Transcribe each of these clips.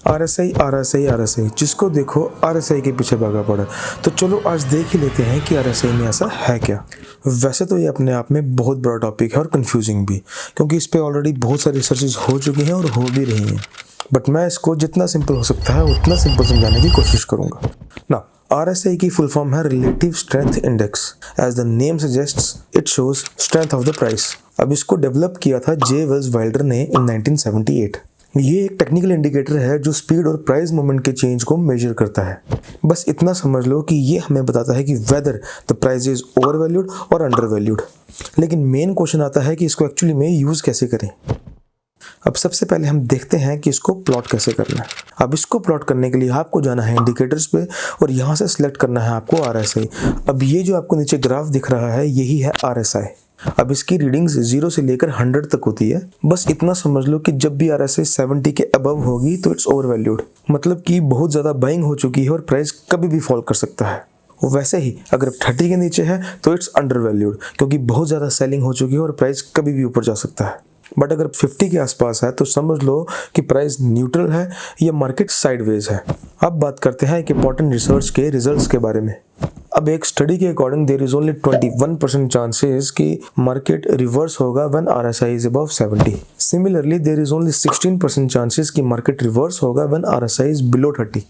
RSI जिसको देखो RSI के पीछे भागा पड़ा। तो चलो आज देख ही लेते हैं कि RSI में ऐसा है क्या। वैसे तो ये अपने आप में बहुत बड़ा टॉपिक है और कंफ्यूजिंग भी, क्योंकि इस पे ऑलरेडी बहुत सारी रिसर्चेज हो चुकी हैं और हो भी रही हैं। बट मैं इसको जितना सिंपल हो सकता है उतना सिंपल समझाने की कोशिश करूँगा ना। RSI की फुल फॉर्म है relative strength index. As the name suggests it shows strength of the price. अब इसको डेवलप किया था जे वेल्स वाइल्डर ने इन 1978। ये एक टेक्निकल इंडिकेटर है जो स्पीड और प्राइस मूवमेंट के चेंज को मेजर करता है। बस इतना समझ लो कि ये हमें बताता है कि whether the price is over valued और अंडर वैल्यूड। लेकिन मेन क्वेश्चन आता है कि इसको एक्चुअली में यूज कैसे करें। अब सबसे पहले हम देखते हैं कि इसको प्लॉट कैसे करना है। अब इसको प्लॉट करने के लिए आपको जाना है इंडिकेटर्स पे और यहाँ से सिलेक्ट करना है आपको RSI। अब ये जो आपको नीचे ग्राफ दिख रहा है यही है RSI। अब इसकी रीडिंग्स 0 से लेकर 100 तक होती है। बस इतना समझ लो कि जब भी RSI 70 के अबव होगी तो इट्स ओवर वैल्यूड, मतलब कि बहुत ज़्यादा बाइंग हो चुकी है और प्राइस कभी भी फॉल कर सकता है। वैसे ही अगर 30 के नीचे है तो इट्स अंडर वैल्यूड, क्योंकि बहुत ज़्यादा सेलिंग हो चुकी है और प्राइस कभी भी ऊपर जा सकता है। बट अगर 50 के आसपास है तो समझ लो कि प्राइस न्यूट्रल है या मार्केट साइडवेज है। अब बात करते हैं एक इंपॉर्टेंट रिसर्च के रिजल्ट्स के बारे में। अब एक स्टडी के according there is only 21% chances कि मार्केट रिवर्स होगा when RSI is above 70। Similarly there is only 16% chances कि मार्केट रिवर्स होगा व्हेन RSI इज बिलो 30।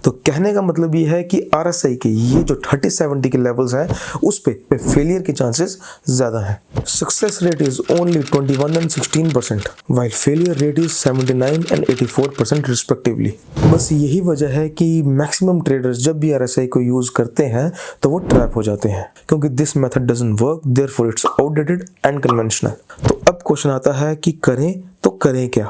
तो कहने का मतलब ये है कि RSI के ये जो 30-70 के लेवल्स हैं उस पे फेलियर के चांसेस ज़्यादा हैं। Success rate is only 21 and 16%, while failure rate is 79 and 84% respectively. बस यही वजह है कि मैक्सिमम ट्रेडर्स जब भी RSI को यूज करते हैं तो वो ट्रैप हो जाते हैं, क्योंकि this method doesn't work, therefore it's outdated and conventional. तो अब क्वेश्चन आता है कि करें तो करें क्या।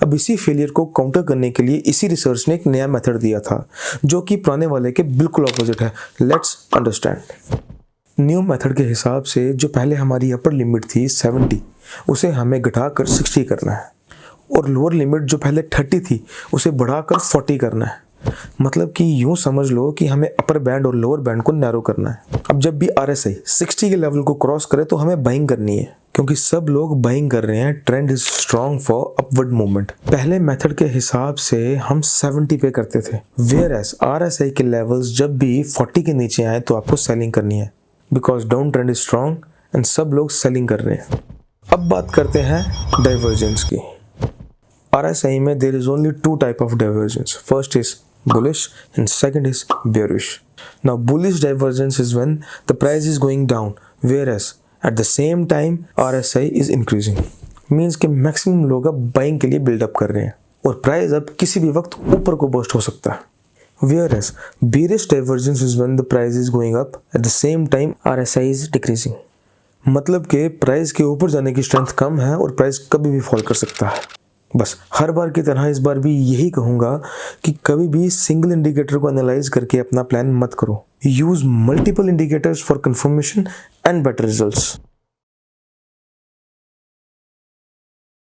अब इसी फेलियर को काउंटर करने के लिए इसी रिसर्च ने एक नया मेथड दिया था जो कि पुराने वाले के बिल्कुल ऑपोजिट है। Let's understand. न्यू मेथड के हिसाब से जो पहले हमारी अपर लिमिट थी 70, उसे हमें घटाकर 60 करना है, और लोअर लिमिट जो पहले 30 थी उसे बढ़ाकर 40 करना है। मतलब कि यूं समझ लो कि हमें अपर बैंड और लोअर बैंड को नैरो करना है। अब जब भी RSI 60 के लेवल को क्रॉस करे तो हमें बाइंग करनी है, क्योंकि सब लोग बाइंग कर रहे हैं। Trend is strong for upward movement. पहले मेथड के हिसाब से हम 70 पे करते थे, वेयर एज RSI के लेवल्स जब भी 40 के नीचे आए तो आपको सेलिंग करनी है, because down trend is strong and सब लोग सेलिंग कर रहे हैं। अब बात करते हैं डाइवर्जेंस की। RSI में there is only 2 type of divergence. First is bullish and second is bearish. Now bullish divergence is when the price is going down, whereas at the same time RSI is increasing. Means कि maximum लोग अब buying के लिए build up कर रहे हैं और price अब किसी भी वक्त ऊपर को burst हो सकता है। Whereas bearish divergence is when the price is going up, at the same time RSI is decreasing. मतलब कि प्राइस के ऊपर जाने की स्ट्रेंथ कम है और प्राइस कभी भी फॉल कर सकता है। बस हर बार की तरह इस बार भी यही कहूँगा कि कभी भी सिंगल इंडिकेटर को एनालाइज करके अपना प्लान मत करो। Use multiple indicators for confirmation and better results.